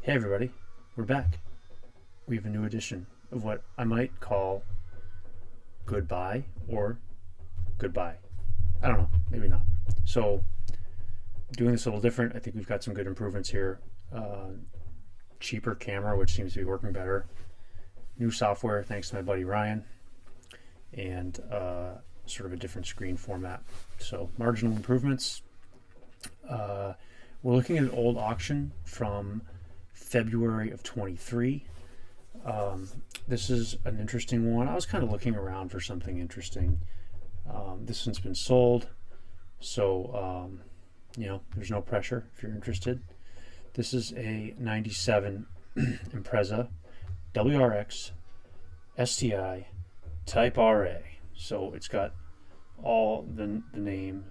Hey everybody, we're back. We have a new edition of what I might call goodbye or goodbye. I don't know, maybe not. So, doing this a little different. I think we've got some good improvements here. Cheaper camera, which seems to be working better. New software, thanks to my buddy Ryan, and sort of a different screen format. So, marginal improvements. We're looking at an old auction from February of 23. This is an interesting one. I was kind of looking around for something interesting. This one's been sold, so there's no pressure if you're interested. This is a 97 Impreza WRX STI Type RA. So it's got all the name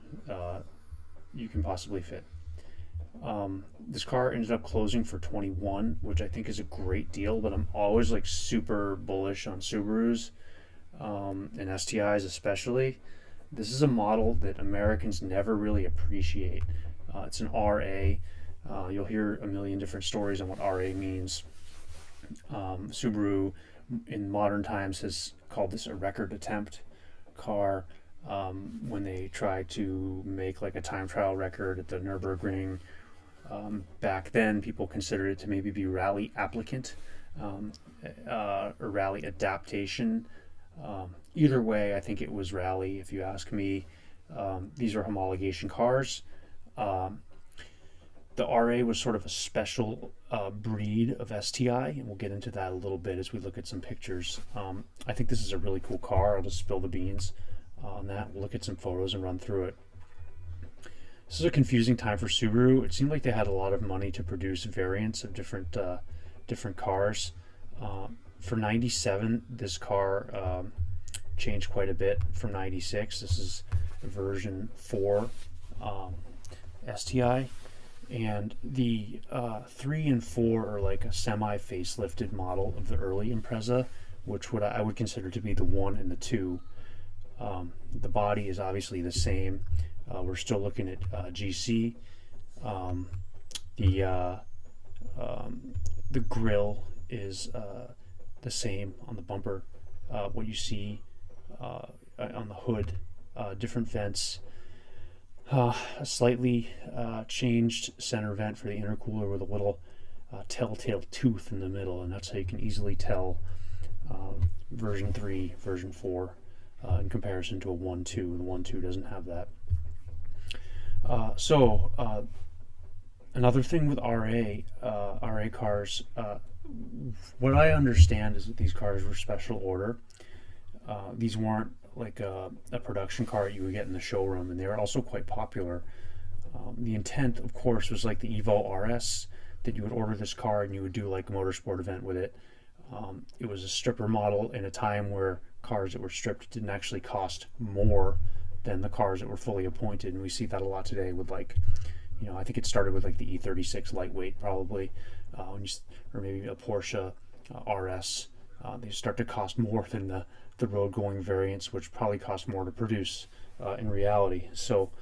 you can possibly fit. This car ended up closing for 21, which I think is a great deal, but I'm always like super bullish on Subarus and STIs especially. This is a model that Americans never really appreciate. It's an RA. You'll hear a million different stories on what RA means. Subaru in modern times has called this a record attempt car when they tried to make like a time trial record at the Nürburgring. Back then, people considered it to maybe be rally applicant or rally adaptation. Either way, I think it was rally, if you ask me. These are homologation cars. The RA was sort of a special breed of STI, and we'll get into that a little bit as we look at some pictures. I think this is a really cool car. I'll just spill the beans on that. We'll look at some photos and run through it. This is a confusing time for Subaru. It seemed like they had a lot of money to produce variants of different cars. For 97, this car changed quite a bit from 96. This is version 4 STI. And the 3 and 4 are like a semi-facelifted model of the early Impreza, which I would consider to be the 1 and the 2. The body is obviously the same. We're still looking at GC. The grill is the same on the bumper. What you see on the hood, different vents. A slightly changed center vent for the intercooler with a little telltale tooth in the middle, and that's how you can easily tell version 3, version 4 in comparison to a 1.2. The 1.2 doesn't have that. Another thing with RA cars, what I understand is that these cars were special order. These weren't like a production car you would get in the showroom, and they were also quite popular. The intent, of course, was like the Evo RS, that you would order this car and you would do like a motorsport event with it. It was a stripper model in a time where cars that were stripped didn't actually cost more than the cars that were fully appointed, and we see that a lot today with like, I think it started with like the E36 lightweight probably, or maybe a Porsche RS. They start to cost more than the road going variants, which probably cost more to produce in reality. So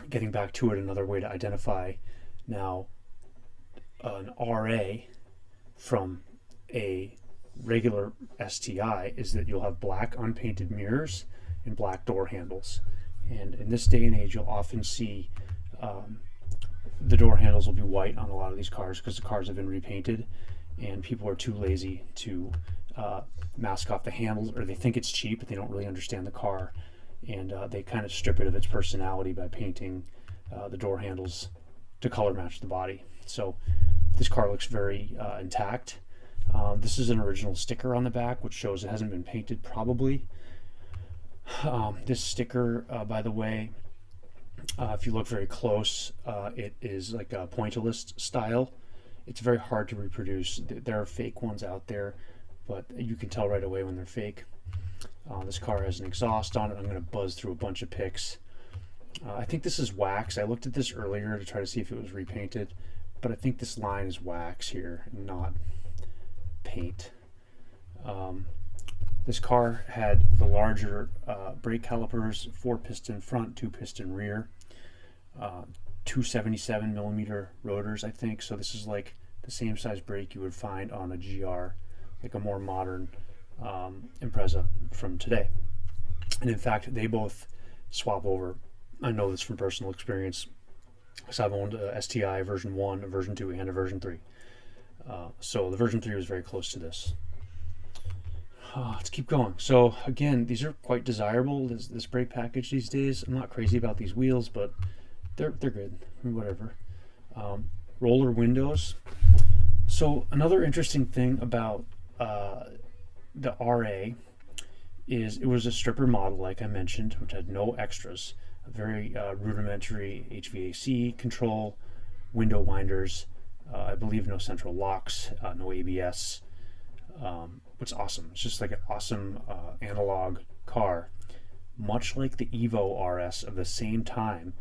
getting back to it, another way to identify now an RA from a regular STI is that you'll have black unpainted mirrors and black door handles. And in this day and age, you'll often see the door handles will be white on a lot of these cars because the cars have been repainted, and people are too lazy to mask off the handles, or they think it's cheap but they don't really understand the car, and they kind of strip it of its personality by painting the door handles to color match the body. So this car looks very intact. This is an original sticker on the back, which shows it hasn't been painted probably. This sticker, by the way, if you look very close, it is like a pointillist style. It's very hard to reproduce. There are fake ones out there, but you can tell right away when they're fake. This car has an exhaust on it. I'm going to buzz through a bunch of pics. I think this is wax. I looked at this earlier to try to see if it was repainted, but I think this line is wax here, not paint. This car had the larger brake calipers, 4-piston front, 2-piston rear. 277 millimeter rotors, I think. So this is like the same size brake you would find on a GR, like a more modern Impreza from today. And in fact, they both swap over. I know this from personal experience, because I've owned a STI version 1, a version 2, and a version 3. So the version 3 was very close to this. Let's keep going. So again, these are quite desirable, this brake package these days. I'm not crazy about these wheels, but they're good, whatever. Roller windows. So another interesting thing about the RA is it was a stripper model, like I mentioned, which had no extras. A very rudimentary HVAC control, window winders, I believe no central locks, no ABS. What's awesome. It's just like an awesome analog car, much like the Evo RS of the same time.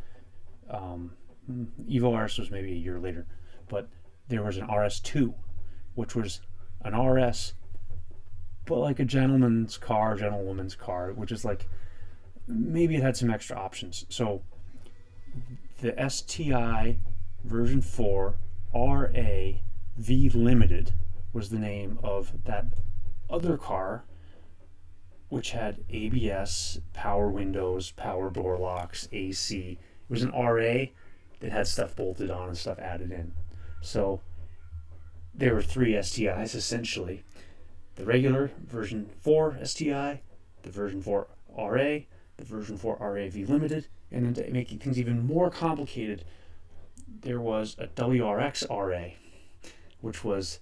Evo RS was maybe a year later, but there was an RS2, which was an RS, but like a gentleman's car, gentlewoman's car, which is like, maybe it had some extra options. So the STI version 4 RA V Limited was the name of that other car, which had ABS, power windows, power door locks, AC. It was an RA that had stuff bolted on and stuff added in. So there were 3 STIs essentially. The regular version 4 STI, the version 4 RA, the version 4 RA V Limited, and then to make things even more complicated, there was a WRX RA, which was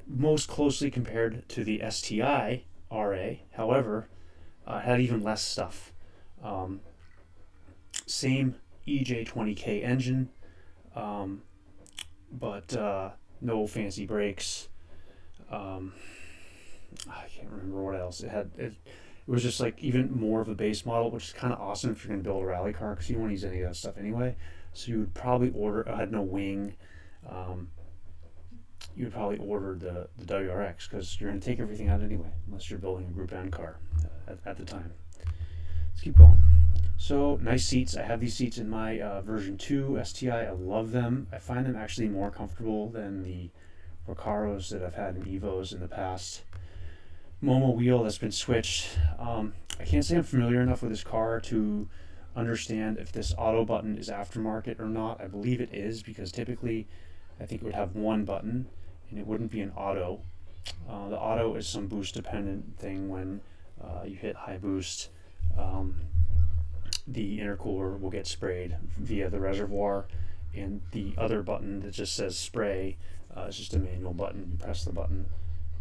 most closely compared to the STI RA. However, had even less stuff. Same EJ20K engine, but no fancy brakes. I can't remember what else it had. It was just like even more of a base model, which is kind of awesome if you're going to build a rally car, because you don't use any of that stuff anyway. So you would probably order. Had no wing. You would probably order the WRX, because you're going to take everything out anyway, unless you're building a Group N car at the time. Let's keep going. So nice seats. I have these seats in my version 2 STI. I love them. I find them actually more comfortable than the Recaros that I've had in Evos in the past. Momo wheel that's been switched. I can't say I'm familiar enough with this car to understand if this auto button is aftermarket or not. I believe it is, because typically I think it would have one button and it wouldn't be an auto. The auto is some boost dependent thing. When you hit high boost, the intercooler will get sprayed via the reservoir, and the other button that just says spray is just a manual button. You press the button,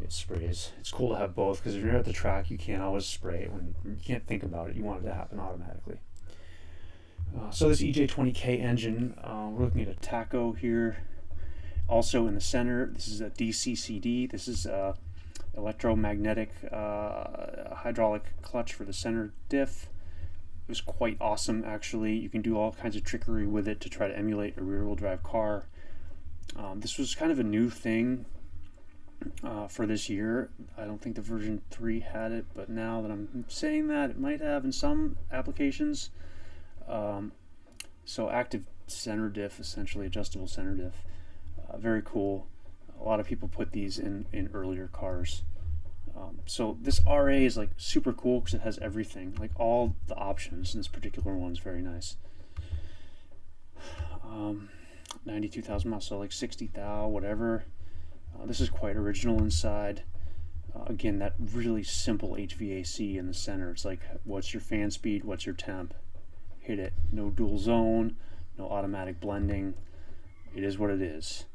it sprays. It's cool to have both, because if you're at the track, you can't always spray it. When you can't think about it, you want it to happen automatically. So this EJ20K engine, we're looking at a tacho here. Also in the center, this is a DCCD. This is electromagnetic hydraulic clutch for the center diff. It was quite awesome, actually. You can do all kinds of trickery with it to try to emulate a rear-wheel drive car. This was kind of a new thing for this year. I don't think the version 3 had it, but now that I'm saying that, it might have in some applications. So active center diff, essentially adjustable center diff. Very cool. A lot of people put these in earlier cars. So this RA is like super cool because it has everything, like all the options, and this particular one's very nice. 92,000 miles, so like 60,000, whatever. This is quite original inside. Again, that really simple HVAC in the center. It's like, what's your fan speed? What's your temp? Hit it. No dual zone, no automatic blending. It is what it is.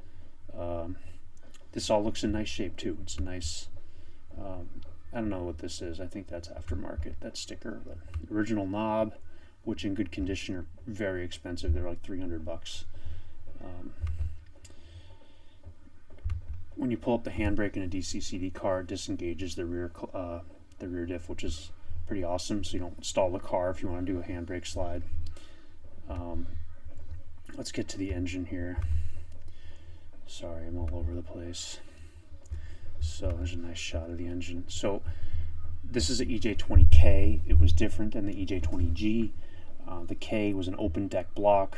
This all looks in nice shape too. It's a nice, I don't know what this is. I think that's aftermarket, that sticker. But original knob, which in good condition are very expensive. They're like $300. When you pull up the handbrake in a DCCD car, it disengages the rear diff, which is pretty awesome. So you don't stall the car if you want to do a handbrake slide. Let's get to the engine here. Sorry, I'm all over the place. So there's a nice shot of the engine. So this is an EJ20K. It was different than the EJ20G. The K was an open deck block.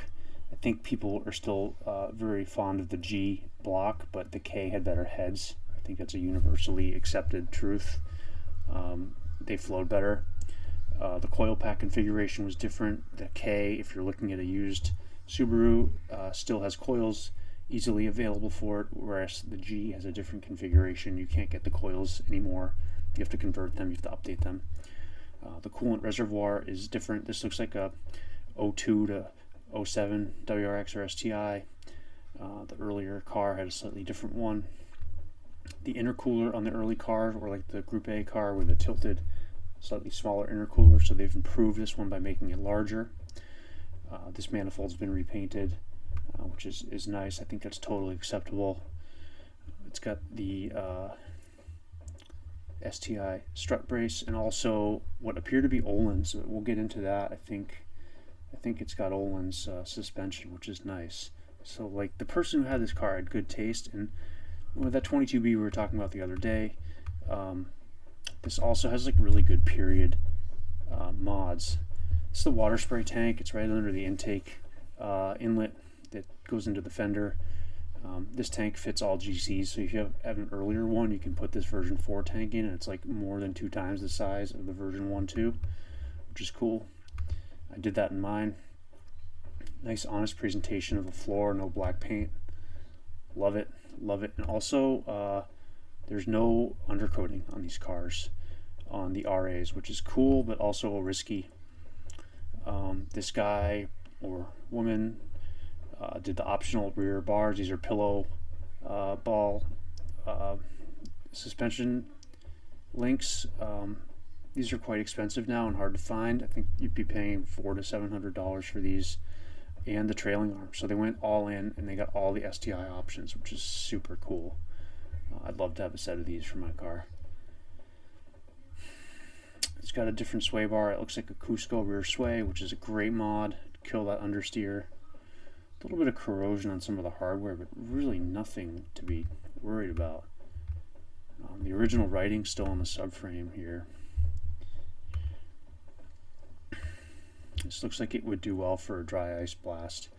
I think people are still very fond of the G block, but the K had better heads. I think that's a universally accepted truth. They flowed better. The coil pack configuration was different. The K, if you're looking at a used Subaru, still has coils easily available for it, whereas the G has a different configuration. You can't get the coils anymore. You have to convert them, you have to update them. The coolant reservoir is different. This looks like a 02 to 07 WRX or STI. The earlier car had a slightly different one. The intercooler on the early car, or like the Group A car with a tilted, slightly smaller intercooler, so they've improved this one by making it larger. This manifold's been repainted, which is nice. I think that's totally acceptable. It's got the STI strut brace and also what appear to be Öhlins. We'll get into that. I think it's got Öhlins suspension, which is nice. So like the person who had this car had good taste, and with that 22B we were talking about the other day, this also has like really good period mods. It's the water spray tank. It's right under the intake inlet that goes into the fender. This tank fits all GCs, so if you have an earlier one, you can put this version 4 tank in, and it's like more than 2 times the size of the version 1.2, which is cool. I did that in mine. Nice honest presentation of the floor, no black paint. Love it, love it. And also there's no undercoating on these cars on the RAs, which is cool but also risky. This guy or woman did the optional rear bars. These are pillow ball suspension links. These are quite expensive now and hard to find. I think you'd be paying $400 to $700 for these, and the trailing arm. So they went all in and they got all the STI options, which is super cool. I'd love to have a set of these for my car. It's got a different sway bar. It looks like a Cusco rear sway, which is a great mod. Kill that understeer. A little bit of corrosion on some of the hardware, but really nothing to be worried about. The original writing's still on the subframe here. This looks like it would do well for a dry ice blast.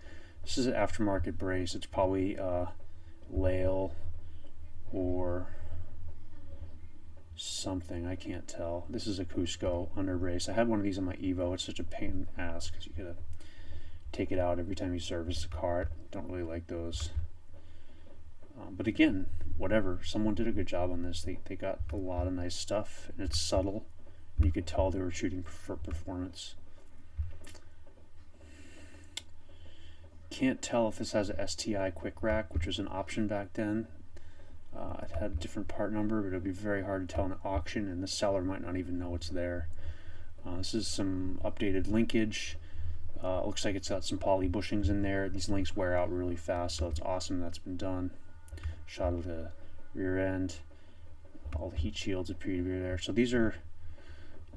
This is an aftermarket brace. It's probably Lail or something. I can't tell. This is a Cusco under brace. I had one of these on my Evo. It's such a pain in the ass because you gotta take it out every time you service the car. I don't really like those. But again, whatever. Someone did a good job on this. They got a lot of nice stuff, and it's subtle. And you could tell they were shooting for performance. Can't tell if this has a STI quick rack, which was an option back then. It had a different part number, but it would be very hard to tell in an auction, and the seller might not even know it's there. This is some updated linkage. Looks like it's got some poly bushings in there. These links wear out really fast, so it's awesome that's been done. Shot of the rear end. All the heat shields appear to be there. So these are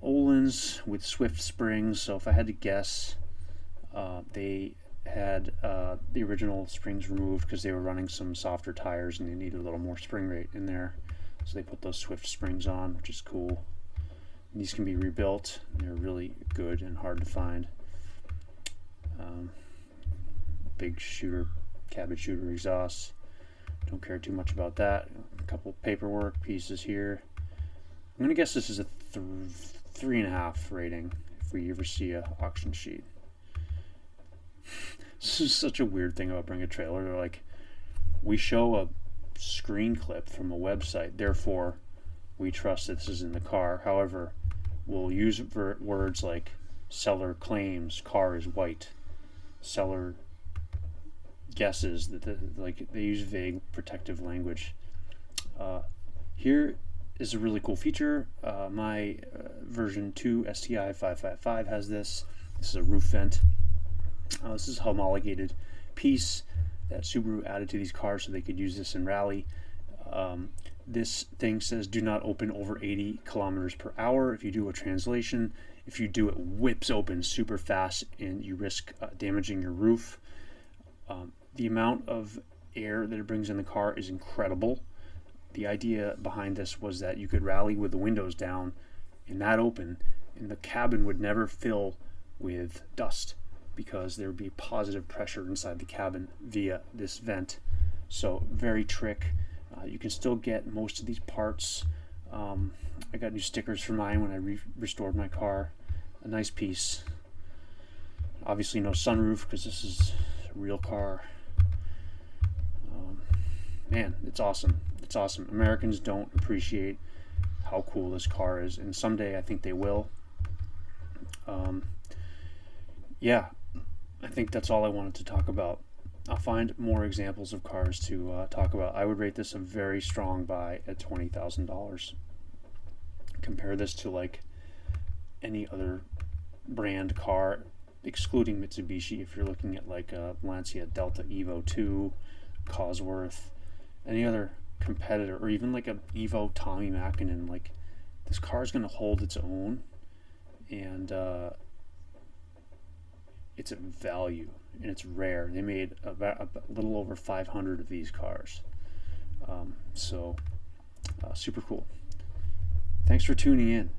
Öhlins with Swift springs. So if I had to guess, they had the original springs removed because they were running some softer tires and they needed a little more spring rate in there. So they put those Swift springs on, which is cool. And these can be rebuilt. They're really good and hard to find. Big shooter, cabbage shooter exhausts. Don't care too much about that. A couple paperwork pieces here. I'm gonna guess this is a 3.5 rating if we ever see a auction sheet. This is such a weird thing about bringing a trailer. They're like, we show a screen clip from a website, therefore we trust that this is in the car. However, we'll use words like seller claims car is white, seller guesses that like they use vague protective language. Here is a really cool feature. My version 2 STI 555 has this. This is a roof vent. This is a homologated piece that Subaru added to these cars so they could use this in rally. This thing says do not open over 80 kilometers per hour. If you do a translation, if you do, it whips open super fast and you risk damaging your roof. The amount of air that it brings in the car is incredible. The idea behind this was that you could rally with the windows down and that open, and the cabin would never fill with dust. because there would be positive pressure inside the cabin via this vent. So very trick. You can still get most of these parts. I got new stickers for mine when I restored my car. A nice piece. Obviously no sunroof because this is a real car. Man, it's awesome. It's awesome. Americans don't appreciate how cool this car is, and someday I think they will. Yeah, I think that's all I wanted to talk about. I'll find more examples of cars to talk about. I would rate this a very strong buy at $20,000. Compare this to like any other brand car, excluding Mitsubishi. If you're looking at like a Lancia Delta Evo 2, Cosworth, any other competitor, or even like a Evo Tommy Mäkinen, like this car is going to hold its own, and it's a value, and it's rare. They made a little over 500 of these cars. Super cool. Thanks for tuning in.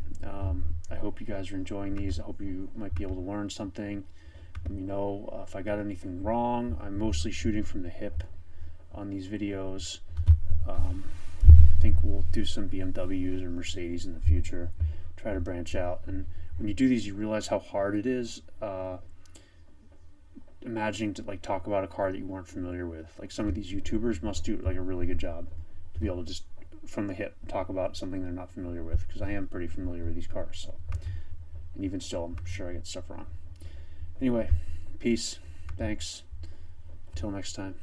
I hope you guys are enjoying these. I hope you might be able to learn something. Let me know if I got anything wrong. I'm mostly shooting from the hip on these videos. I think we'll do some BMWs or Mercedes in the future. Try to branch out. And when you do these, you realize how hard it is. Imagining to like talk about a car that you weren't familiar with. Like some of these YouTubers must do like a really good job to be able to just from the hip talk about something they're not familiar with, because I am pretty familiar with these cars. So, and even still, I'm sure I get stuff wrong. Anyway, peace. Thanks. Until next time.